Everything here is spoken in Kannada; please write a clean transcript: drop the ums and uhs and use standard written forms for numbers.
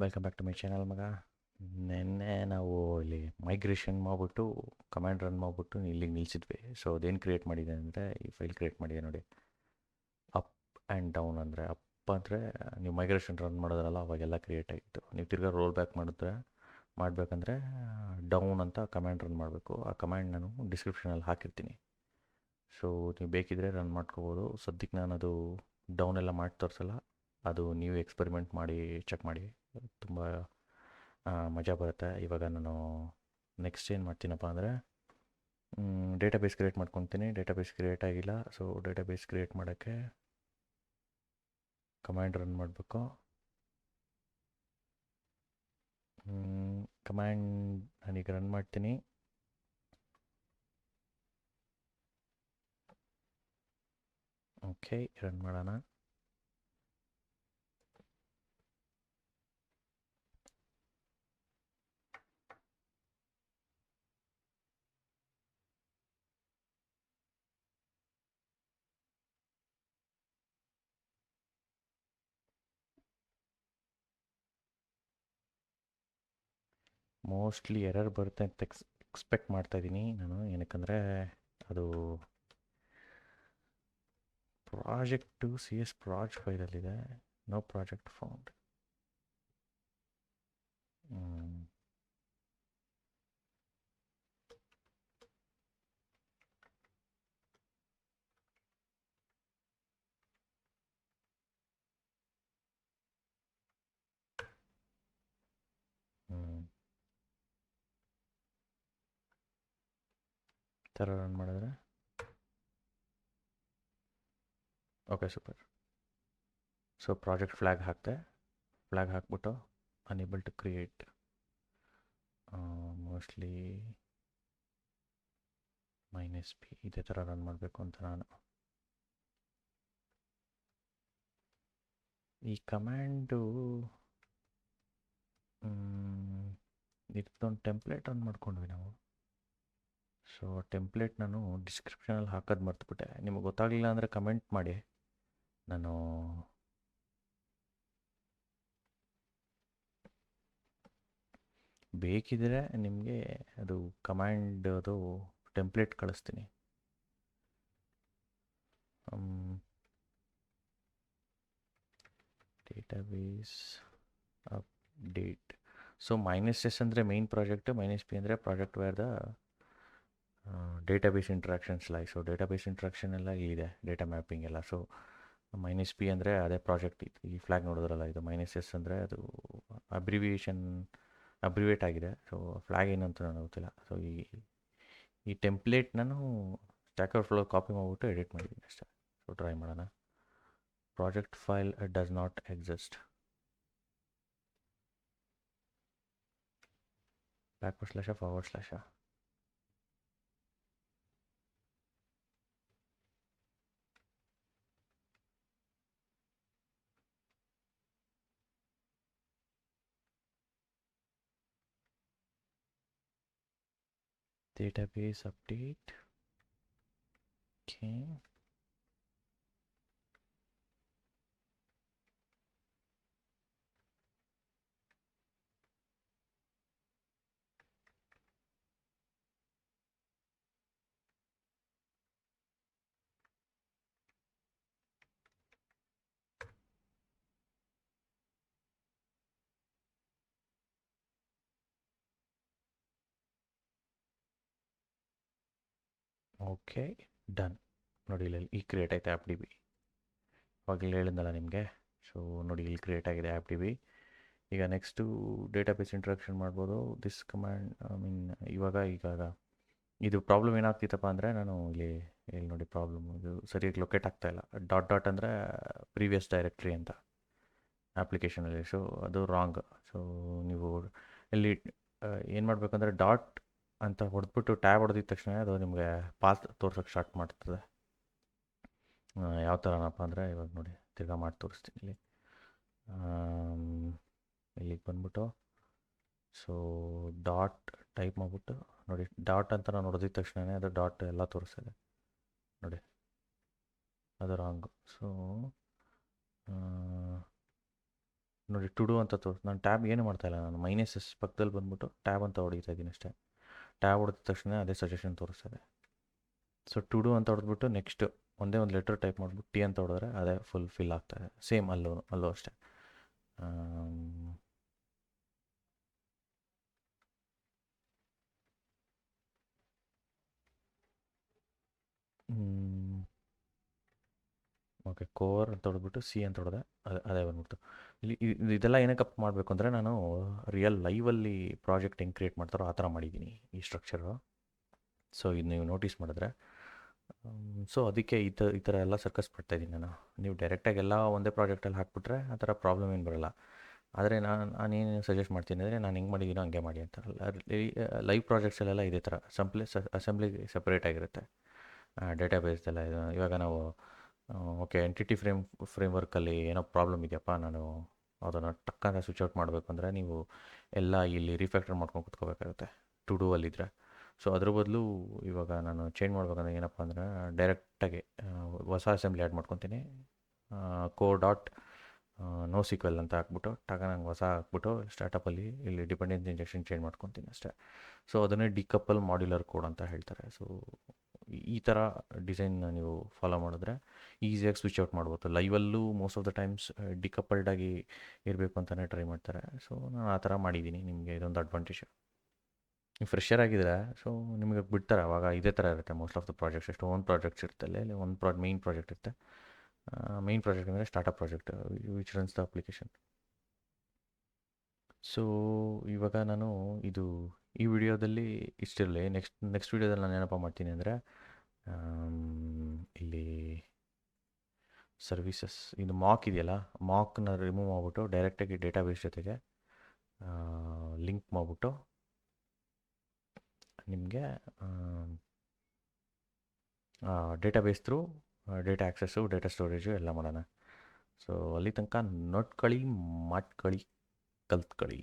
Welcome back to my channel ಮಗ. ನಿನ್ನೆ ನಾವು ಇಲ್ಲಿ ಮೈಗ್ರೇಷನ್ ಮಾಡಿಬಿಟ್ಟು ಕಮಾಂಡ್ ರನ್ ಮಾಡಿಬಿಟ್ಟು ಇಲ್ಲಿಗೆ ನಿಲ್ಲಿಸಿದ್ವಿ. ಸೊ ಅದೇನು ಕ್ರಿಯೇಟ್ ಮಾಡಿದೆ ಅಂದರೆ ಈ ಫೈಲ್ ಕ್ರಿಯೇಟ್ ಮಾಡಿದೆ ನೋಡಿ. ಅಪ್ ಆ್ಯಂಡ್ ಡೌನ್ ಅಂದರೆ ಅಪ್ ಅಂದರೆ ನೀವು ಮೈಗ್ರೇಷನ್ ರನ್ ಮಾಡೋದ್ರಲ್ಲ ಅವಾಗೆಲ್ಲ ಕ್ರಿಯೇಟ್ ಆಗಿತ್ತು. ನೀವು ತಿರ್ಗಾ ರೋಲ್ ಬ್ಯಾಕ್ ಮಾಡಬೇಕಂದ್ರೆ ಡೌನ್ ಅಂತ ಕಮಾಂಡ್ ರನ್ ಮಾಡಬೇಕು. ಆ ಕಮಾಂಡ್ ನಾನು ಡಿಸ್ಕ್ರಿಪ್ಷನಲ್ಲಿ ಹಾಕಿರ್ತೀನಿ. ಸೊ ನೀವು ಬೇಕಿದ್ರೆ ರನ್ ಮಾಡ್ಕೋಬೋದು. ಸದ್ಯಕ್ಕೆ ನಾನು ಅದು ಡೌನ್ ಎಲ್ಲ ಮಾಡಿ ತೋರಿಸಲ್ಲ. ಅದು ನೀವು ಎಕ್ಸ್ಪೆರಿಮೆಂಟ್ ಮಾಡಿ ಚೆಕ್ ಮಾಡಿ, ತುಂಬ ಮಜಾ ಬರುತ್ತೆ. ಇವಾಗ ನಾನು ನೆಕ್ಸ್ಟ್ ಏನು ಮಾಡ್ತೀನಪ್ಪ ಅಂದರೆ ಡೇಟಾಬೇಸ್ ಕ್ರಿಯೇಟ್ ಮಾಡ್ಕೊತೀನಿ. ಡೇಟಾಬೇಸ್ ಕ್ರಿಯೇಟ್ ಆಗಿಲ್ಲ. ಸೊ ಡೇಟಾಬೇಸ್ ಕ್ರಿಯೇಟ್ ಮಾಡೋಕ್ಕೆ ಕಮಾಂಡ್ ರನ್ ಮಾಡಬೇಕು. ಕಮಾಂಡ್ ನಾನೀಗ ರನ್ ಮಾಡ್ತೀನಿ. ಓಕೆ, ರನ್ ಮಾಡೋಣ. ಮೋಸ್ಟ್ಲಿ ಎರರ್ ಬರುತ್ತೆ ಅಂತ ಎಕ್ಸ್ಪೆಕ್ಟ್ ಮಾಡ್ತಾಯಿದ್ದೀನಿ ನಾನು. ಏನಕ್ಕಂದರೆ ಅದು ಪ್ರಾಜೆಕ್ಟು CS ಪ್ರಾಜೆಕ್ಟ್ ಫೈಲಲ್ಲಿದೆ. No project found. ಥರ ರನ್ ಮಾಡಿದ್ರೆ okay, super. So project flag ಹಾಕಿದೆ. ಫ್ಲ್ಯಾಗ್ ಹಾಕ್ಬಿಟ್ಟು enable to create, mostly -p ಇದೇ ಥರ ರನ್ ಮಾಡಬೇಕು ಅಂತ ನಾನು. ಈ ಕಮ್ಯಾಂಡು ಇದೊಂದು ಟೆಂಪ್ಲೇಟ್ ರನ್ ಮಾಡ್ಕೊಂಡ್ವಿ ನಾವು. ಸೊ ಟೆಂಪ್ಲೇಟ್ ನಾನು ಡಿಸ್ಕ್ರಿಪ್ಷನಲ್ಲಿ ಹಾಕೋದು ಮರ್ತುಬಿಟ್ಟೆ. ನಿಮಗೆ ಗೊತ್ತಾಗಲಿಲ್ಲ ಅಂದರೆ ಕಮೆಂಟ್ ಮಾಡಿ. ನಾನು ಬೇಕಿದ್ರೆ ನಿಮಗೆ ಅದು ಕಮ್ಯಾಂಡ್ ಅದು ಟೆಂಪ್ಲೇಟ್ ಕಳಿಸ್ತೀನಿ. Database update. ಸೊ -s ಅಂದರೆ ಮೇನ್ ಪ್ರಾಜೆಕ್ಟ್, -p ಅಂದರೆ project where the database interactions lie. So database interaction ಎಲ್ಲ ಇದೆ, ಡೇಟಾ ಮ್ಯಾಪಿಂಗ್ ಎಲ್ಲ. ಸೊ -p ಅಂದರೆ ಅದೇ ಪ್ರಾಜೆಕ್ಟ್. ಈ ಫ್ಲ್ಯಾಗ್ ನೋಡಿದ್ರಲ್ಲ, ಇದು -s ಅಂದರೆ ಅದು ಅಬ್ರಿವೇಟ್ ಆಗಿದೆ. ಸೊ ಫ್ಲ್ಯಾಗ್ ಏನಂತ ನನಗೆ ಗೊತ್ತಿಲ್ಲ. ಸೊ ಈ ಟೆಂಪ್ಲೇಟ್ ನಾನು ಸ್ಟ್ಯಾಕ್ ಓವರ್ಫ್ಲೋ ಕಾಪಿ ಮಾಡಿಬಿಟ್ಟು ಎಡಿಟ್ ಮಾಡಿದ್ದೀನಿ ಅಷ್ಟೇ. ಸೊ ಟ್ರೈ ಮಾಡೋಣ. Project file does not exist. // database update. Okay. Okay, done. ನೋಡಿ ಇಲ್ಲಿ ಕ್ರಿಯೇಟ್ ಆಯ್ತು AppDB. ಅವಾಗಲೇ ಹೇಳಿದ್ನಲ್ಲ ನಿಮಗೆ. ಸೊ ನೋಡಿ ಇಲ್ಲಿ ಕ್ರಿಯೇಟ್ ಆಗಿದೆ AppDB. ಈಗ ನೆಕ್ಸ್ಟು ಡೇಟಾಬೇಸ್ ಇಂಟ್ರಾಕ್ಷನ್ ಮಾಡ್ಬೋದು. ದಿಸ್ ಕಮ್ಯಾಂಡ್ ಇವಾಗ ಇದು ಪ್ರಾಬ್ಲಮ್ ಏನಾಗ್ತಿತ್ತಪ್ಪ ಅಂದರೆ, ನಾನು ಇಲ್ಲಿ ನೋಡಿ ಪ್ರಾಬ್ಲಮ್ ಇದು ಸರಿಯಾಗಿ ಲೊಕೇಟ್ ಆಗ್ತಾಯಿಲ್ಲ. ಡಾಟ್ ಅಂದರೆ ಪ್ರೀವಿಯಸ್ ಡೈರೆಕ್ಟ್ರಿ ಅಂತ ಅಪ್ಲಿಕೇಶನಲ್ಲಿ. ಸೊ ಅದು ರಾಂಗ್. ಸೊ ನೀವು ಇಲ್ಲಿ ಏನು ಮಾಡಬೇಕಂದ್ರೆ ಡಾಟ್ ಅಂತ ಹೊಡೆದ್ಬಿಟ್ಟು ಟ್ಯಾಬ್ ಹೊಡೆದಿದ ತಕ್ಷಣ ಅದು ನಿಮಗೆ ಪಾತ್ ತೋರ್ಸೋಕ್ಕೆ ಸ್ಟಾರ್ಟ್ ಮಾಡ್ತದೆ. ಯಾವ ಥರನಪ್ಪ ಅಂದರೆ ಇವಾಗ ನೋಡಿ ತಿರ್ಗಾ ಮಾಡಿ ತೋರಿಸ್ತೀನಿ. ಇಲ್ಲಿಗೆ ಬಂದ್ಬಿಟ್ಟು ಸೊ ಡಾಟ್ ಟೈಪ್ ಮಾಡಿಬಿಟ್ಟು ನೋಡಿ, ಡಾಟ್ ಅಂತ ನಾನು ಹೊಡೆದಿದ ತಕ್ಷಣ ಅದು ಡಾಟ್ ಎಲ್ಲ ತೋರಿಸ್ತದೆ ನೋಡಿ. ಅದು ರಾಂಗು. ಸೊ ನೋಡಿ ಟು ಡೂ ಅಂತ ನಾನು ಟ್ಯಾಬ್ ಏನು ಮಾಡ್ತಾಯಿಲ್ಲ, ನಾನು -S ಪಕ್ಕದಲ್ಲಿ ಬಂದ್ಬಿಟ್ಟು ಟ್ಯಾಬ್ ಅಂತ ಹೊಡಿತಾ ಇದ್ದೀನಿ ಅಷ್ಟೇ. ಟ್ಯಾಬ್ ಹೊಡೆದ ತಕ್ಷಣ ಅದೇ ಸಜೆಷನ್ ತೋರಿಸ್ತದೆ. ಸೊ ಟು ಡೂ ಅಂತ ಹೊಡೆದ್ಬಿಟ್ಟು ನೆಕ್ಸ್ಟ್ ಒಂದೇ ಒಂದು ಲೆಟರ್ ಟೈಪ್ ಮಾಡಿಬಿಟ್ಟು ಟಿ ಅಂತ ಹೊಡೆದ್ರೆ ಅದೇ ಫಿಲ್ ಆಗ್ತಾಯಿದೆ. ಸೇಮ್ ಅಲ್ಲೂ ಅಷ್ಟೇ. ಓಕೆ, ಕೋರ್ ಅಂತ ಹೊಡೆದ್ಬಿಟ್ಟು ಸಿ ಅಂತ ಹೊಡೆದೆ, ಅದೇ ಬಂದ್ಬಿಡ್ತು. ಇಲ್ಲಿ ಇದೆಲ್ಲ ಏನಕ್ಕಪ್ಪ ಮಾಡಬೇಕು ಅಂದರೆ, ನಾನು ರಿಯಲ್ ಲೈವಲ್ಲಿ ಪ್ರಾಜೆಕ್ಟ್ ಹೆಂಗೆ ಕ್ರಿಯೇಟ್ ಮಾಡ್ತಾರೋ ಆ ಥರ ಮಾಡಿದ್ದೀನಿ ಈ ಸ್ಟ್ರಕ್ಚರು. ಸೊ ಇದು ನೀವು ನೋಟಿಸ್ ಮಾಡಿದ್ರೆ, ಸೊ ಅದಕ್ಕೆ ಈ ಥರ ಎಲ್ಲ ಸರ್ಕಸ್ ಪಡ್ತಾಯಿದ್ದೀನಿ ನಾನು. ನೀವು ಡೈರೆಕ್ಟಾಗಿ ಎಲ್ಲ ಒಂದೇ ಪ್ರಾಜೆಕ್ಟಲ್ಲಿ ಹಾಕ್ಬಿಟ್ರೆ ಆ ಥರ ಪ್ರಾಬ್ಲಮ್ ಏನು ಬರೋಲ್ಲ. ಆದರೆ ನಾನೇನು ಸಜೆಸ್ಟ್ ಮಾಡ್ತೀನಿ ಅಂದರೆ, ನಾನು ಹೆಂಗೆ ಮಾಡಿದ್ದೀನೋ ಹಂಗೆ ಮಾಡಿ ಅಂತ. ಲೈವ್ ಪ್ರಾಜೆಕ್ಟ್ಸಲ್ಲೆಲ್ಲ ಇದೇ ಥರ ಅಸೆಂಬ್ಲಿ ಸಪ್ರೇಟ್ ಆಗಿರುತ್ತೆ. ಡೇಟಾಬೇಸ್ದೆಲ್ಲ ಇವಾಗ ನಾವು ಓಕೆ ಎಂಟಿಟಿ ಫ್ರೇಮ್ವರ್ಕಲ್ಲಿ ಏನೋ ಪ್ರಾಬ್ಲಮ್ ಇದೆಯಪ್ಪ, ನಾನು ಅದನ್ನು ಟಕ್ಕಂತ ಸ್ವಿಚ್ ಔಟ್ ಮಾಡಬೇಕು ಅಂದರೆ ನೀವು ಎಲ್ಲ ಇಲ್ಲಿ ರಿಫ್ಯಾಕ್ಟರ್ ಮಾಡ್ಕೊಂಡು ಕೂತ್ಕೋಬೇಕಾಗುತ್ತೆ ಟು ಡೂ ಅಲ್ಲಿದ್ದರೆ. ಸೊ ಅದ್ರ ಬದಲು ಇವಾಗ ನಾನು ಚೇಂಜ್ ಮಾಡ್ಬೇಕಂದ್ರೆ ಏನಪ್ಪ ಅಂದರೆ, ಡೈರೆಕ್ಟಾಗಿ ಹೊಸ ಅಸೆಂಬ್ಲಿ ಆ್ಯಡ್ ಮಾಡ್ಕೊತೀನಿ. .NoSQL ಅಂತ ಹಾಕ್ಬಿಟ್ಟು ನಂಗೆ ಹೊಸ ಹಾಕ್ಬಿಟ್ಟು ಸ್ಟಾರ್ಟಪ್ಪಲ್ಲಿ ಇಲ್ಲಿ ಡಿಪೆಂಡೆನ್ಸಿ ಇಂಜೆಕ್ಷನ್ ಚೇಂಜ್ ಮಾಡ್ಕೊತೀನಿ ಅಷ್ಟೇ. ಸೊ ಅದನ್ನೇ ಡಿಕಪಲ್ ಮಾಡ್ಯುಲರ್ ಕೋಡ್ ಅಂತ ಹೇಳ್ತಾರೆ. ಸೊ ಈ ಥರ ಡಿಸೈನ್ನ ನೀವು ಫಾಲೋ ಮಾಡಿದ್ರೆ ಈಸಿಯಾಗಿ ಸ್ವಿಚ್ ಔಟ್ ಮಾಡ್ಬೋದು. ಲೈವಲ್ಲೂ ಮೋಸ್ಟ್ ಆಫ್ ದ ಟೈಮ್ಸ್ ಡಿಕಪಲ್ಡಾಗಿ ಇರಬೇಕು ಅಂತಲೇ ಟ್ರೈ ಮಾಡ್ತಾರೆ. ಸೊ ನಾನು ಆ ಥರ ಮಾಡಿದ್ದೀನಿ. ನಿಮಗೆ ಇದೊಂದು ಅಡ್ವಾಂಟೇಜ್. ನೀವು ಫ್ರೆಷರ್ ಆಗಿದ್ರೆ ಸೊ ನಿಮಗೆ ಬಿಡ್ತಾರೆ ಅವಾಗ ಇದೇ ಥರ ಇರುತ್ತೆ most of the projects. Own projects ಇರುತ್ತೆ, ಅಲ್ಲಿ ಒಂದು ಮೇಯ್ನ್ ಪ್ರಾಜೆಕ್ಟ್ ಇರುತ್ತೆ. ಮೇಯ್ನ್ ಪ್ರಾಜೆಕ್ಟ್ ಅಂದರೆ startup project which runs the application. So ಇವಾಗ ನಾನು ಈ ವಿಡಿಯೋದಲ್ಲಿ ಇಷ್ಟಿರಲಿ. ನೆಕ್ಸ್ಟ್ ವಿಡಿಯೋದಲ್ಲಿ ನಾನು ಏನಪ್ಪ ಮಾಡ್ತೀನಿ ಅಂದರೆ, ಇಲ್ಲಿ ಸರ್ವಿಸಸ್ ಇದು ಮಾಕ್ ಇದೆಯಲ್ಲ, ಮಾಕ್ನ ರಿಮೂವ್ ಮಾಡಿಬಿಟ್ಟು ಡೈರೆಕ್ಟಾಗಿ ಡೇಟಾಬೇಸ್ ಜೊತೆಗೆ ಲಿಂಕ್ ಮಾಡಿಬಿಟ್ಟು ನಿಮಗೆ database through data access, data storage ಎಲ್ಲ ಮಾಡೋಣ. ಸೊ ಅಲ್ಲಿ ತನಕ ನೋಡ್ಕೊಳ್ಳಿ, ಮಾಡ್ಕೊಳ್ಳಿ, ಕಲ್ತ್ಕೊಳ್ಳಿ.